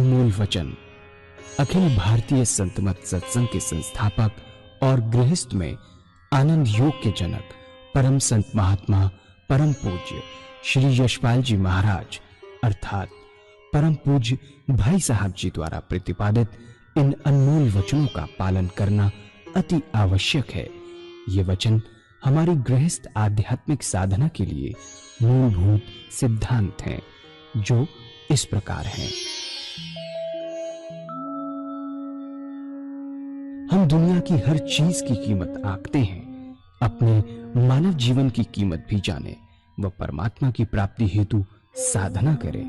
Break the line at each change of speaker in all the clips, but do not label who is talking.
अनमोल वचन अखिल भारतीय संत मत सत्संग के संस्थापक और गृहस्थ में आनंद योग के जनक परम संत महात्मा परम पूज्य श्री यशपाल जी महाराज अर्थात परम पूज्य भाई साहब जी द्वारा प्रतिपादित इन अनमोल वचनों का पालन करना अति आवश्यक है। ये वचन हमारी गृहस्थ आध्यात्मिक साधना के लिए मूलभूत सिद्धांत हैं, जो इस प्रकार हैं। हम दुनिया की हर चीज की कीमत आंकते हैं, अपने मानव जीवन की कीमत भी जाने व परमात्मा की प्राप्ति हेतु साधना करें।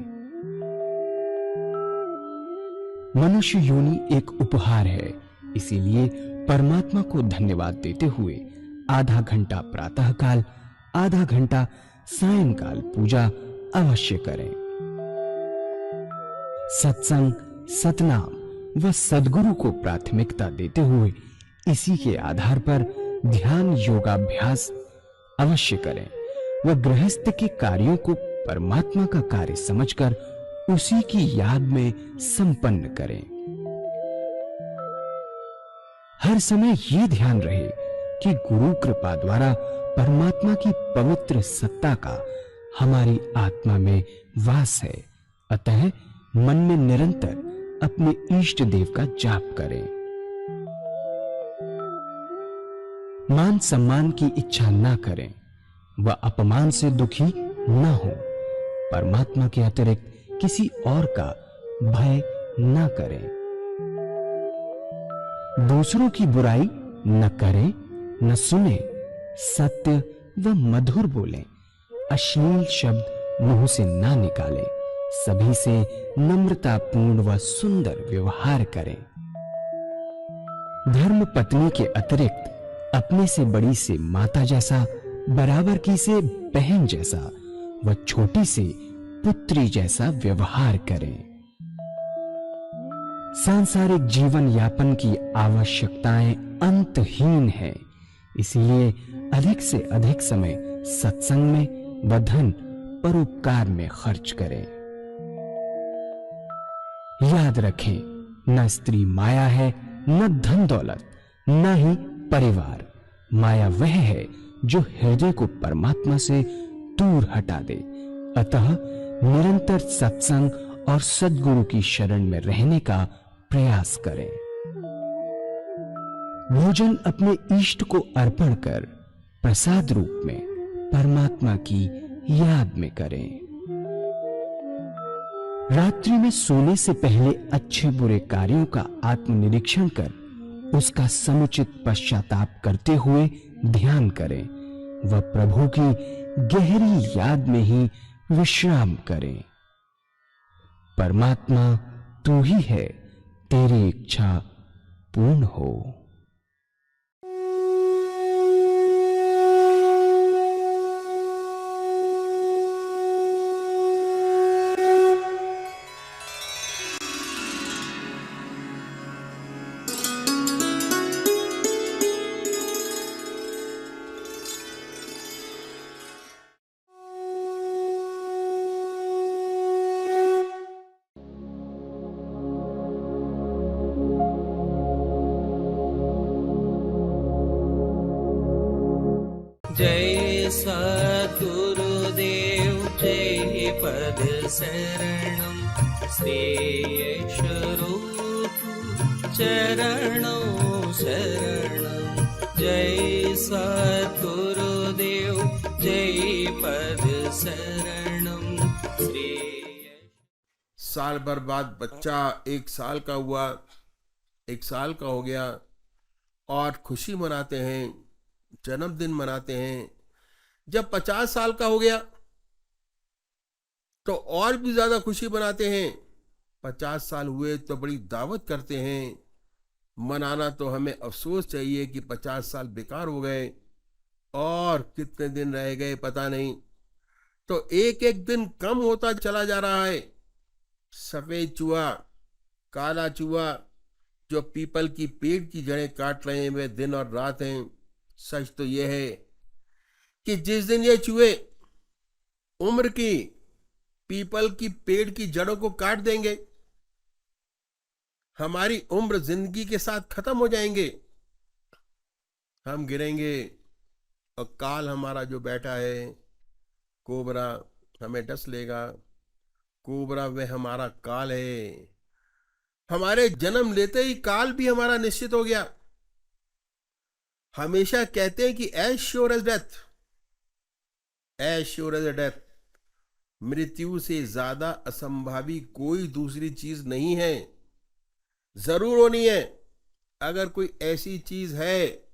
मनुष्य योनि एक उपहार है, इसीलिए परमात्मा को धन्यवाद देते हुए आधा घंटा प्रातःकाल, आधा घंटा सायंकाल पूजा अवश्य करें। सत्संग, सतनाम व सद्गुरु को प्राथमिकता देते हुए इसी के आधार पर ध्यान योगाभ्यास अवश्य करें व गृहस्थ के कार्यों को परमात्मा का कार्य समझकर उसी की याद में संपन्न करें। हर समय ये ध्यान रहे कि गुरु कृपा द्वारा परमात्मा की पवित्र सत्ता का हमारी आत्मा में वास है, अतः मन में निरंतर अपने इष्ट देव का जाप करें। मान सम्मान की इच्छा ना करें व अपमान से दुखी ना हो। परमात्मा के अतिरिक्त किसी और का भय ना करें। दूसरों की बुराई न करें, न सुने, सत्य व मधुर बोलें, अश्लील शब्द मुंह से ना निकालें, सभी से नम्रतापूर्ण व सुंदर व्यवहार करें। धर्म पत्नी के अतिरिक्त अपने से बड़ी से माता जैसा, बराबर की से बहन जैसा व छोटी से पुत्री जैसा व्यवहार करें। सांसारिक जीवन यापन की आवश्यकताएं अंतहीन है, इसीलिए अधिक से अधिक समय सत्संग में व धन परोपकार में खर्च करें। याद रखें, न स्त्री माया है, न धन दौलत, न ही परिवार। माया वह है जो हृदय को परमात्मा से दूर हटा दे। अतः निरंतर सत्संग और सद्गुरु की शरण में रहने का प्रयास करें। भोजन अपने इष्ट को अर्पण कर प्रसाद रूप में परमात्मा की याद में करें। रात्रि में सोने से पहले अच्छे बुरे कार्यों का आत्मनिरीक्षण कर उसका समुचित पश्चाताप करते हुए ध्यान करें व प्रभु की गहरी याद में ही विश्राम करें। परमात्मा तू ही है, तेरी इच्छा पूर्ण हो।
जय सद्गुरुदेव जय पद शरणम श्रेयस्वरूप चरणों शरणम। जय सद्गुरुदेव जय पद शरणम
साल भर बाद बच्चा 1 साल का हुआ, 1 साल का हो गया और खुशी मनाते हैं, जन्मदिन मनाते हैं। जब 50 साल का हो गया तो और भी ज्यादा खुशी मनाते हैं। 50 साल हुए तो बड़ी दावत करते हैं। मनाना तो हमें अफसोस चाहिए कि 50 साल बेकार हो गए और कितने दिन रह गए पता नहीं। तो एक एक दिन कम होता चला जा रहा है। सफेद चूहा, काला चूहा जो पीपल की पेड़ की जड़ें काट रहे हैं वे दिन और रात हैं। सच तो यह है कि जिस दिन ये चूहे उम्र की पीपल की पेड़ की जड़ों को काट देंगे हमारी उम्र जिंदगी के साथ खत्म हो जाएंगे, हम गिरेंगे, और काल हमारा जो बैठा है कोबरा हमें डस लेगा। कोबरा वह हमारा काल है। हमारे जन्म लेते ही काल भी हमारा निश्चित हो गया। हमेशा कहते हैं कि as sure as death, as sure as death, मृत्यु से ज्यादा असंभावी कोई दूसरी चीज नहीं है। जरूर होनी है। अगर कोई ऐसी चीज है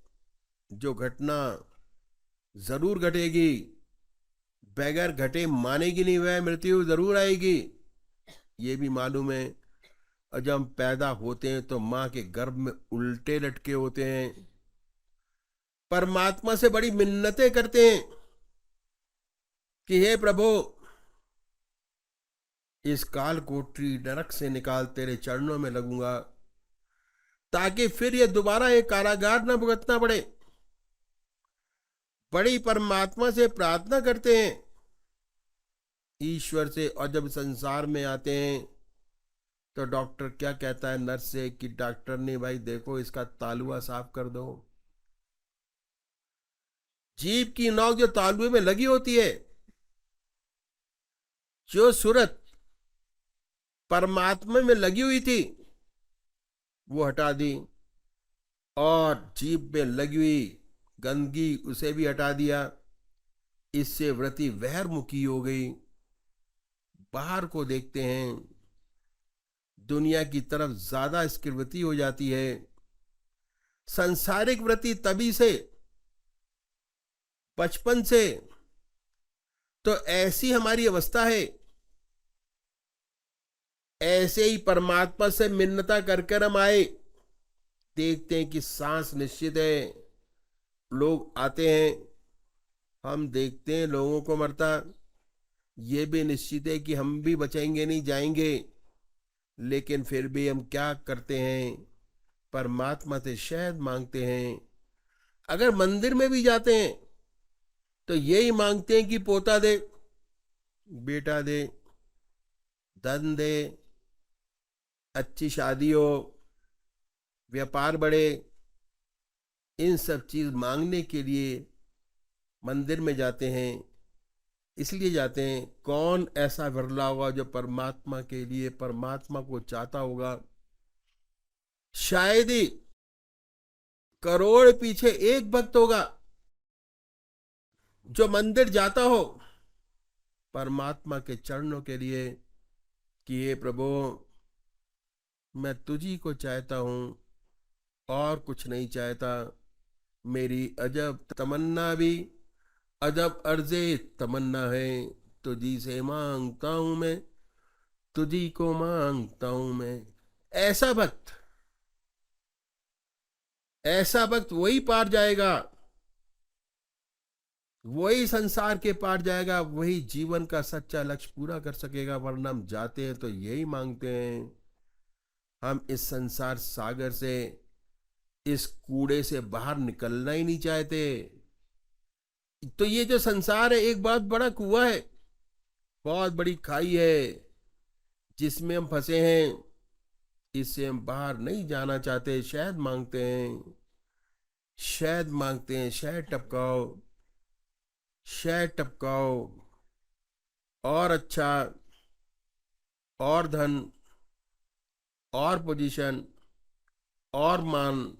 जो घटना जरूर घटेगी, बगैर घटे मानेगी नहीं, वह मृत्यु जरूर आएगी, ये भी मालूम है। और जब हम पैदा होते हैं तो मां के गर्भ में उल्टे लटके होते हैं, परमात्मा से बड़ी मिन्नतें करते हैं कि हे प्रभु, इस काल कोठरी नरक से निकाल, तेरे चरणों में लगूंगा, ताकि फिर ये दोबारा एक कारागार न भुगतना पड़े। बड़ी परमात्मा से प्रार्थना करते हैं, ईश्वर से। और जब संसार में आते हैं तो डॉक्टर क्या कहता है नर्स से कि डॉक्टर ने, भाई देखो इसका तालुआ साफ कर दो। जीभ की नोक जो तालुए में लगी होती है, जो सूरत परमात्मा में लगी हुई थी वो हटा दी, और जीभ में लगी हुई गंदगी उसे भी हटा दिया। इससे व्रति बहिर्मुखी हो गई, बाहर को देखते हैं, दुनिया की तरफ ज्यादा इसकी वृत्ति हो जाती है। सांसारिक वृत्ति तभी से, बचपन से तो ऐसी हमारी अवस्था है। ऐसे ही परमात्मा से मिन्नता कर कर हम आए। देखते हैं कि सांस निश्चित है, लोग आते हैं, हम देखते हैं लोगों को मरता, ये भी निश्चित है कि हम भी बचेंगे नहीं, जाएंगे। लेकिन फिर भी हम क्या करते हैं, परमात्मा से शहद मांगते हैं। अगर मंदिर में भी जाते हैं तो यही मांगते हैं कि पोता दे, बेटा दे, धन दे, अच्छी शादी हो, व्यापार बढ़े। इन सब चीज मांगने के लिए मंदिर में जाते हैं। इसलिए जाते हैं, कौन ऐसा विरला होगा जो परमात्मा के लिए, परमात्मा को चाहता होगा। शायद ही करोड़ पीछे एक भक्त होगा जो मंदिर जाता हो परमात्मा के चरणों के लिए कि हे प्रभु, मैं तुझी को चाहता हूं और कुछ नहीं चाहता। मेरी अजब तमन्ना भी अजब अर्जे तमन्ना है, तुझी से मांगता हूं मैं, तुझी को मांगता हूं मैं। ऐसा भक्त, ऐसा भक्त वही पार जाएगा, वही संसार के पार जाएगा, वही जीवन का सच्चा लक्ष्य पूरा कर सकेगा। वरना हम जाते हैं तो यही मांगते हैं। हम इस संसार सागर से, इस कूड़े से बाहर निकलना ही नहीं चाहते। तो ये जो संसार है एक बहुत बड़ा कुआं है, बहुत बड़ी खाई है जिसमें हम फंसे हैं। इससे हम बाहर नहीं जाना चाहते। शहद मांगते हैं, शहद मांगते हैं, शहद टपकाओ, शहद टपकाओ, और अच्छा, और धन, और पोजीशन, और मान,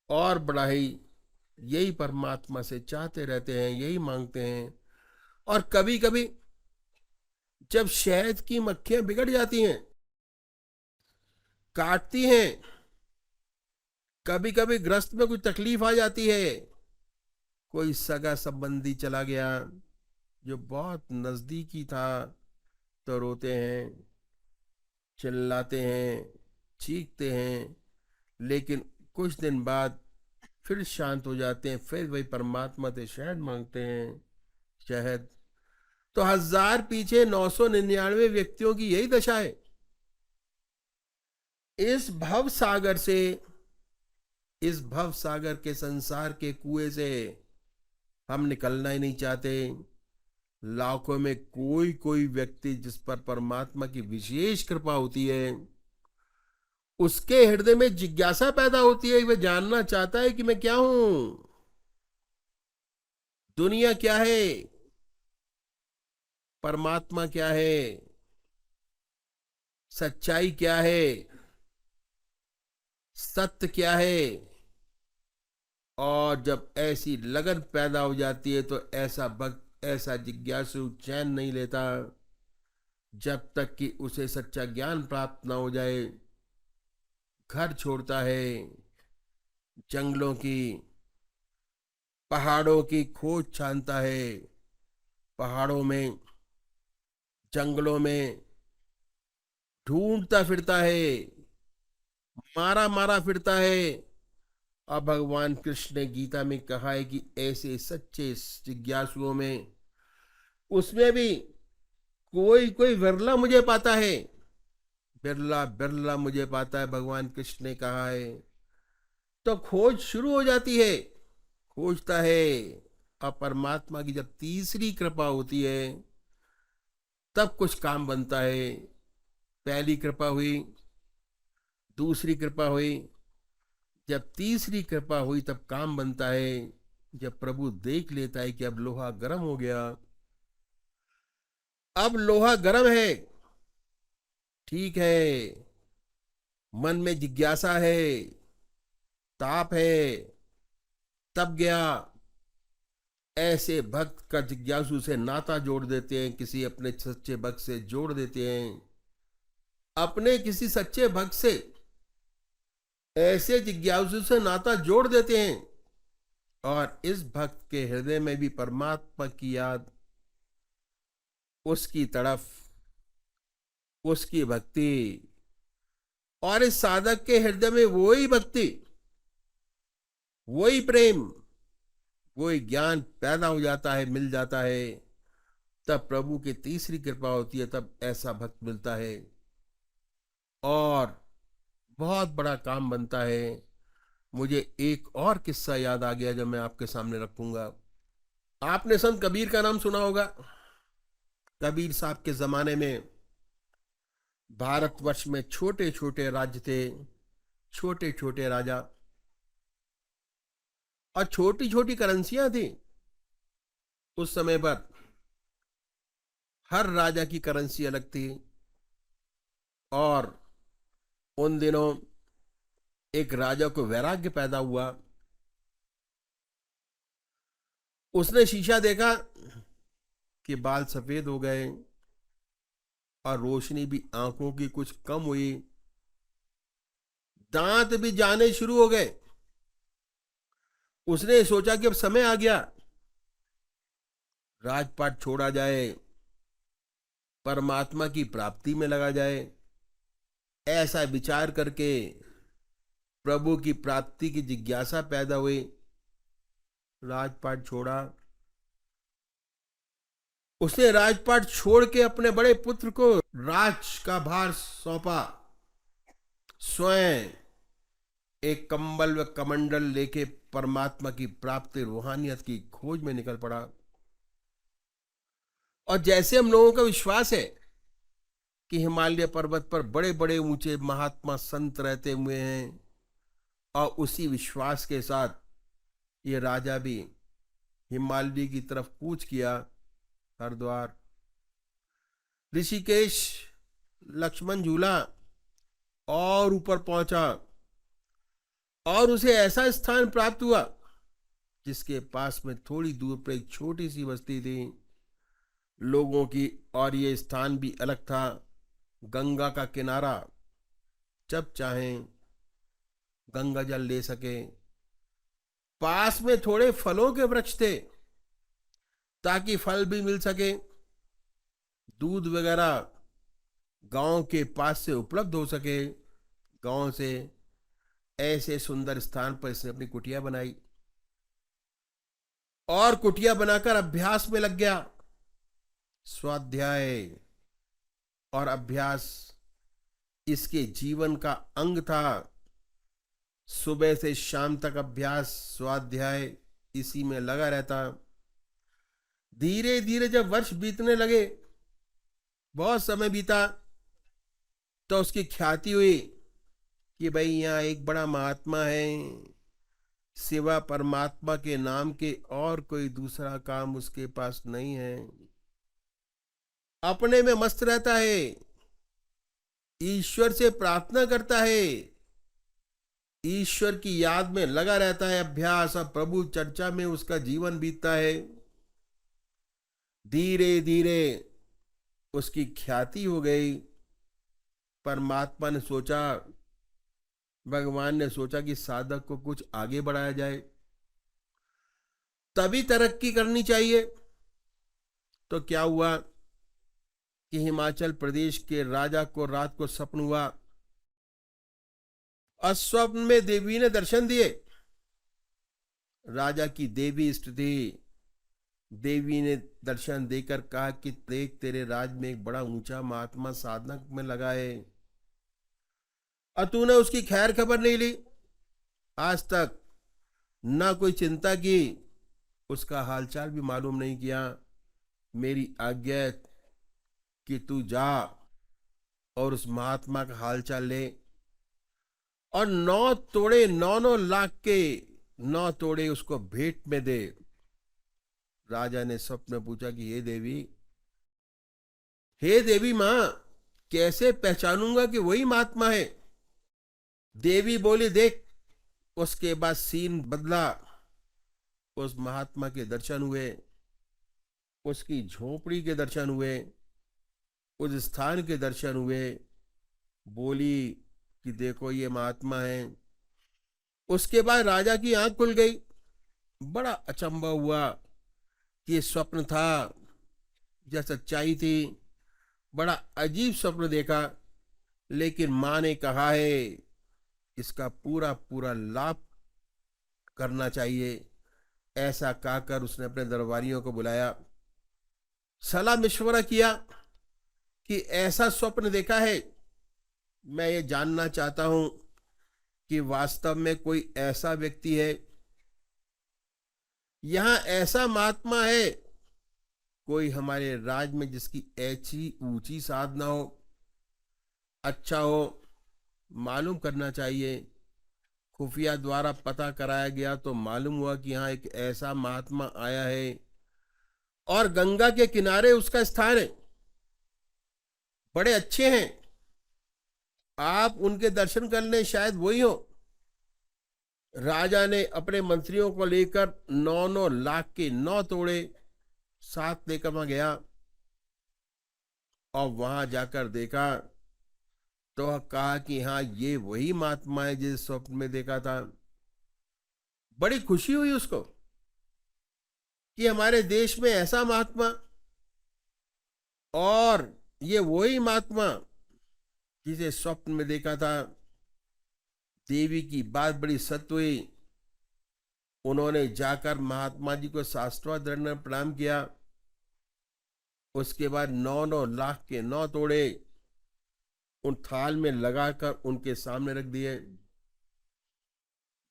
और बढ़ाई, यही परमात्मा से चाहते रहते हैं, यही मांगते हैं। और कभी कभी जब शहद की मक्खियां बिगड़ जाती हैं, काटती हैं, कभी कभी ग्रस्त में कुछ तकलीफ आ जाती है, कोई सगा संबंधी चला गया जो बहुत नजदीकी था, तो रोते हैं, चिल्लाते हैं, चीखते हैं। लेकिन कुछ दिन बाद फिर शांत हो जाते हैं, फिर वही परमात्मा से शहद मांगते हैं, शहद। तो 1000 पीछे 999 व्यक्तियों की यही दशा है। इस भव सागर से, इस भव सागर के संसार के कुएं से हम निकलना ही नहीं चाहते। लाखों में कोई कोई व्यक्ति जिस पर परमात्मा की विशेष कृपा होती है, उसके हृदय में जिज्ञासा पैदा होती है, वह जानना चाहता है कि मैं क्या हूं, दुनिया क्या है, परमात्मा क्या है, सच्चाई क्या है, सत्य क्या है। और जब ऐसी लगन पैदा हो जाती है तो ऐसा भक्त, ऐसा जिज्ञासु चैन नहीं लेता जब तक कि उसे सच्चा ज्ञान प्राप्त ना हो जाए। घर छोड़ता है, जंगलों की, पहाड़ों की खोज छानता है, पहाड़ों में, जंगलों में ढूंढता फिरता है, मारा मारा फिरता है। अब भगवान कृष्ण ने गीता में कहा है कि ऐसे सच्चे जिज्ञासुओं में, उसमें भी कोई कोई विरला मुझे पाता है, बिरला बिरला मुझे पाता है, भगवान कृष्ण ने कहा है। तो खोज शुरू हो जाती है, खोजता है। अब परमात्मा की जब तीसरी कृपा होती है तब कुछ काम बनता है। पहली कृपा हुई, दूसरी कृपा हुई, जब तीसरी कृपा हुई तब काम बनता है। जब प्रभु देख लेता है कि अब लोहा गर्म हो गया, अब लोहा गर्म है, ठीक है, मन में जिज्ञासा है, ताप है, तब गया। ऐसे भक्त का जिज्ञासु से नाता जोड़ देते हैं, किसी अपने सच्चे भक्त से जोड़ देते हैं, अपने किसी सच्चे भक्त से, ऐसे जिज्ञासु से नाता जोड़ देते हैं। और इस भक्त के हृदय में भी परमात्मा की याद, उसकी तड़फ, उसकी भक्ति, और इस साधक के हृदय में वही भक्ति, वही प्रेम, वही ज्ञान पैदा हो जाता है, मिल जाता है। तब प्रभु की तीसरी कृपा होती है, तब ऐसा भक्त मिलता है और बहुत बड़ा काम बनता है। मुझे एक और किस्सा याद आ गया जो मैं आपके सामने रखूंगा। आपने संत कबीर का नाम सुना होगा। कबीर साहब के जमाने में भारतवर्ष में छोटे छोटे राज्य थे, छोटे छोटे राजा, और छोटी छोटी करेंसियां थी। उस समय पर हर राजा की करेंसी अलग थी। और उन दिनों एक राजा को वैराग्य पैदा हुआ। उसने शीशा देखा कि बाल सफेद हो गए और रोशनी भी आंखों की कुछ कम हुई, दांत भी जाने शुरू हो गए। उसने सोचा कि अब समय आ गया, राजपाट छोड़ा जाए, परमात्मा की प्राप्ति में लगा जाए। ऐसा विचार करके प्रभु की प्राप्ति की जिज्ञासा पैदा हुई। राजपाट छोड़ा। उसने राजपाट छोड़ के अपने बड़े पुत्र को राज का भार सौंपा। स्वयं एक कंबल व कमंडल लेके परमात्मा की प्राप्ति, रूहानियत की खोज में निकल पड़ा। और जैसे हम लोगों का विश्वास है कि हिमालय पर्वत पर बड़े बड़े ऊंचे महात्मा संत रहते हुए हैं, और उसी विश्वास के साथ ये राजा भी हिमालय की तरफ कूच किया। हरिद्वार, ऋषिकेश, लक्ष्मण झूला और ऊपर पहुंचा, और उसे ऐसा स्थान प्राप्त हुआ जिसके पास में थोड़ी दूर पर एक छोटी सी बस्ती थी लोगों की, और ये स्थान भी अलग था, गंगा का किनारा। जब चाहें गंगा जल ले सके। पास में थोड़े फलों के वृक्ष थे ताकि फल भी मिल सके, दूध वगैरह गांव के पास से उपलब्ध हो सके। गांव से ऐसे सुंदर स्थान पर इसने अपनी कुटिया बनाई और कुटिया बनाकर अभ्यास में लग गया। स्वाध्याय और अभ्यास इसके जीवन का अंग था। सुबह से शाम तक अभ्यास, स्वाध्याय इसी में लगा रहता। धीरे धीरे जब वर्ष बीतने लगे, बहुत समय बीता, तो उसकी ख्याति हुई। कि भाई यहाँ एक बड़ा महात्मा है, सिवा परमात्मा के नाम के और कोई दूसरा काम उसके पास नहीं है। अपने में मस्त रहता है, ईश्वर से प्रार्थना करता है, ईश्वर की याद में लगा रहता है, अभ्यास और प्रभु चर्चा में उसका जीवन बीतता है। धीरे धीरे उसकी ख्याति हो गई। परमात्मा ने सोचा, भगवान ने सोचा कि साधक को कुछ आगे बढ़ाया जाए, तभी तरक्की करनी चाहिए। तो क्या हुआ कि हिमाचल प्रदेश के राजा को रात को स्वप्न हुआ, और स्वप्न में देवी ने दर्शन दिए। राजा की देवी इष्ट थी। देवी ने दर्शन देकर कहा कि देख, तेरे राज में एक बड़ा ऊंचा महात्मा साधना में लगा है, और तूने उसकी खैर खबर नहीं ली, आज तक ना कोई चिंता की, उसका हालचाल भी मालूम नहीं किया। मेरी आज्ञा है कि तू जा और उस महात्मा का हालचाल ले, और 9 तोड़े 9 लाख के 9 तोड़े उसको भेंट में दे। राजा ने स्वप्न में पूछा कि हे देवी मां, कैसे पहचानूंगा कि वही महात्मा है? देवी बोली, देख। उसके बाद सीन बदला। उस महात्मा के दर्शन हुए, उसकी झोपड़ी के दर्शन हुए, उस स्थान के दर्शन हुए। बोली कि देखो, ये महात्मा है। उसके बाद राजा की आंख खुल गई। बड़ा अचंभा हुआ कि ये स्वप्न था या सच्चाई थी। बड़ा अजीब स्वप्न देखा, लेकिन मां ने कहा है इसका पूरा पूरा लाभ करना चाहिए। ऐसा कहकर उसने अपने दरबारियों को बुलाया, सलाह मशवरा किया कि ऐसा स्वप्न देखा है, मैं ये जानना चाहता हूं कि वास्तव में कोई ऐसा व्यक्ति है, यहां ऐसा महात्मा है कोई हमारे राज में जिसकी ऐसी ऊंची साधना हो, अच्छा हो, मालूम करना चाहिए। खुफिया द्वारा पता कराया गया तो मालूम हुआ कि यहाँ एक ऐसा महात्मा आया है, और गंगा के किनारे उसका स्थान है। बड़े अच्छे हैं, आप उनके दर्शन कर लें, शायद वही हो। राजा ने अपने मंत्रियों को लेकर 9 लाख के 9 तोड़े साथ लेकर वहां गया, और वहां जाकर देखा तो कहा कि हाँ, ये वही महात्मा है जिस स्वप्न में देखा था। बड़ी खुशी हुई उसको कि हमारे देश में ऐसा महात्मा, और ये वही महात्मा जिसे स्वप्न में देखा था। देवी की बात बड़ी सत्य हुई। उन्होंने जाकर महात्मा जी को साष्टांग दंड प्रणाम किया। उसके बाद 9 लाख के 9 तोड़े उन थाल में लगाकर उनके सामने रख दिए।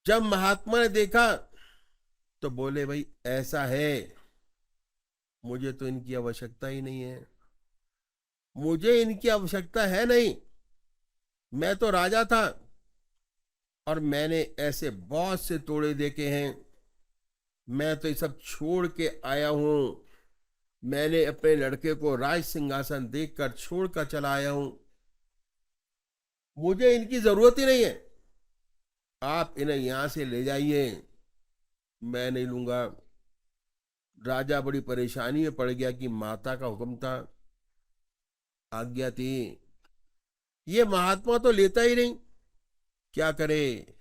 जब महात्मा ने देखा तो बोले, भाई ऐसा है, मुझे तो इनकी आवश्यकता ही नहीं है, मुझे इनकी आवश्यकता है नहीं। मैं तो राजा था और मैंने ऐसे बहुत से तोड़े देखे हैं, मैं तो ये सब छोड़ के आया हूं। मैंने अपने लड़के को राज सिंहासन देखकर छोड़कर चला आया हूं, मुझे इनकी जरूरत ही नहीं है। आप इन्हें यहां से ले जाइए, मैं नहीं लूंगा। राजा बड़ी परेशानी में पड़ गया कि माता का हुक्म था, आज्ञा थी, ये महात्मा तो लेता ही नहीं, क्या करे।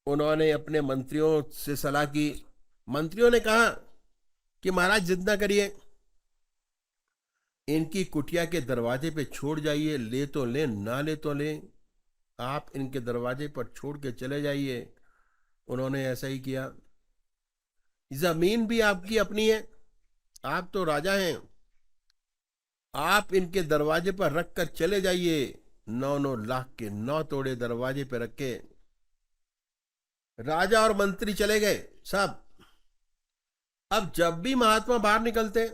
उन्होंने अपने मंत्रियों से सलाह की। मंत्रियों ने कहा कि महाराज जिद ना करिए, इनकी कुटिया के दरवाजे पे छोड़ जाइए, ले तो ले, ना ले तो ले, आप इनके दरवाजे पर छोड़ के चले जाइए। उन्होंने ऐसा ही किया। जमीन भी आपकी अपनी है, आप तो राजा हैं, आप इनके दरवाजे पर रख कर चले जाइए। 9 लाख के 9 तोड़े दरवाजे पर रखे। राजा और मंत्री चले गए सब। अब जब भी महात्मा बाहर निकलते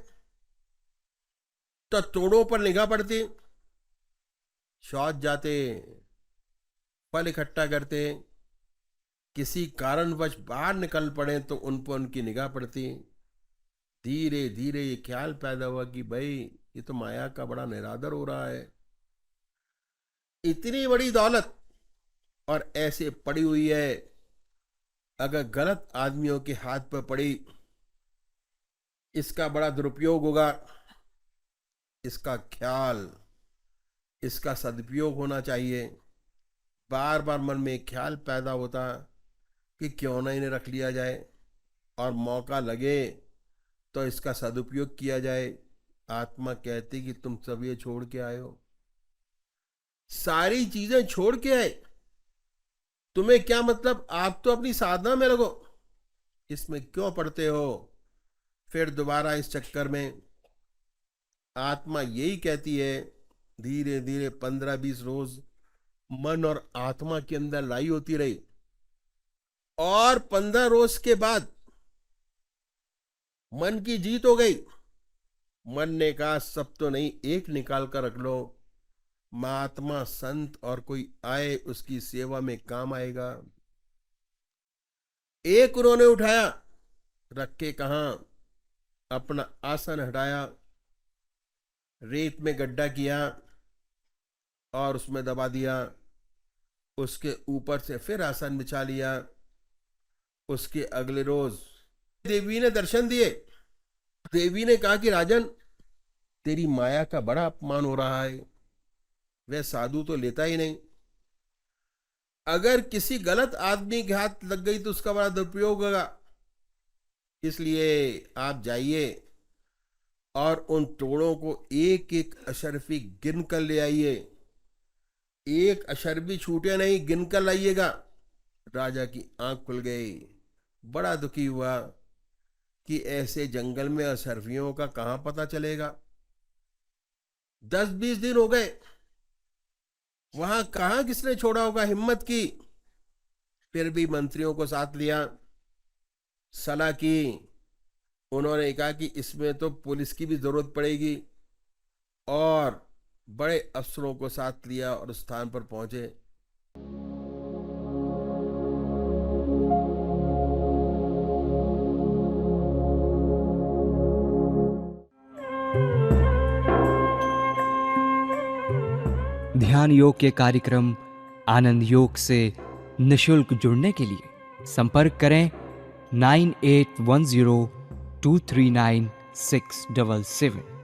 तो तोड़ों पर निगाह पड़ती, शौच जाते, फल इकट्ठा करते, किसी कारणवश बाहर निकल पड़े तो उन पर उनकी निगाह पड़ती। धीरे धीरे ये ख्याल पैदा हुआ कि भाई ये तो माया का बड़ा निरादर हो रहा है। इतनी बड़ी दौलत और ऐसे पड़ी हुई है, अगर गलत आदमियों के हाथ पर पड़ी, इसका बड़ा दुरुपयोग होगा। इसका ख्याल, इसका सदुपयोग होना चाहिए। बार बार मन में एक ख्याल पैदा होता कि क्यों ना इन्हें रख लिया जाए और मौका लगे तो इसका सदुपयोग किया जाए। आत्मा कहती कि तुम सब ये छोड़ के आए हो, सारी चीजें छोड़ के आए, तुम्हें क्या मतलब? आप तो अपनी साधना में लगो, इसमें क्यों पड़ते हो फिर दोबारा इस चक्कर में? आत्मा यही कहती है। धीरे धीरे 15-20 रोज मन और आत्मा के अंदर लड़ाई होती रही, और 15 रोज के बाद मन की जीत हो गई। मन ने कहा सब तो नहीं, एक निकाल कर रख लो, महात्मा संत और कोई आए उसकी सेवा में काम आएगा। एक उन्होंने उठाया, रख के कहा, अपना आसन हटाया, रेत में गड्ढा किया और उसमें दबा दिया। उसके ऊपर से फिर आसन बिछा लिया। उसके अगले रोज देवी ने दर्शन दिए। देवी ने कहा कि राजन, तेरी माया का बड़ा अपमान हो रहा है, वह साधु तो लेता ही नहीं, अगर किसी गलत आदमी के हाथ लग गई तो उसका बड़ा दुरुपयोग होगा। इसलिए आप जाइए और उन तोड़ों को एक एक अशरफी गिन कर ले आइए, एक अशरफी छूटे नहीं, गिन कर लाइएगा। राजा की आंख खुल गई, बड़ा दुखी हुआ कि ऐसे जंगल में अशरफियों का कहां पता चलेगा। 10-20 दिन हो गए, वहां कहां किसने छोड़ा होगा, हिम्मत की। फिर भी मंत्रियों को साथ लिया, सलाह की। उन्होंने कहा कि इसमें तो पुलिस की भी जरूरत पड़ेगी, और बड़े अफसरों को साथ लिया और उस स्थान पर पहुंचे।
ध्यान योग के कार्यक्रम आनंद योग से निशुल्क जुड़ने के लिए संपर्क करें 9810239677।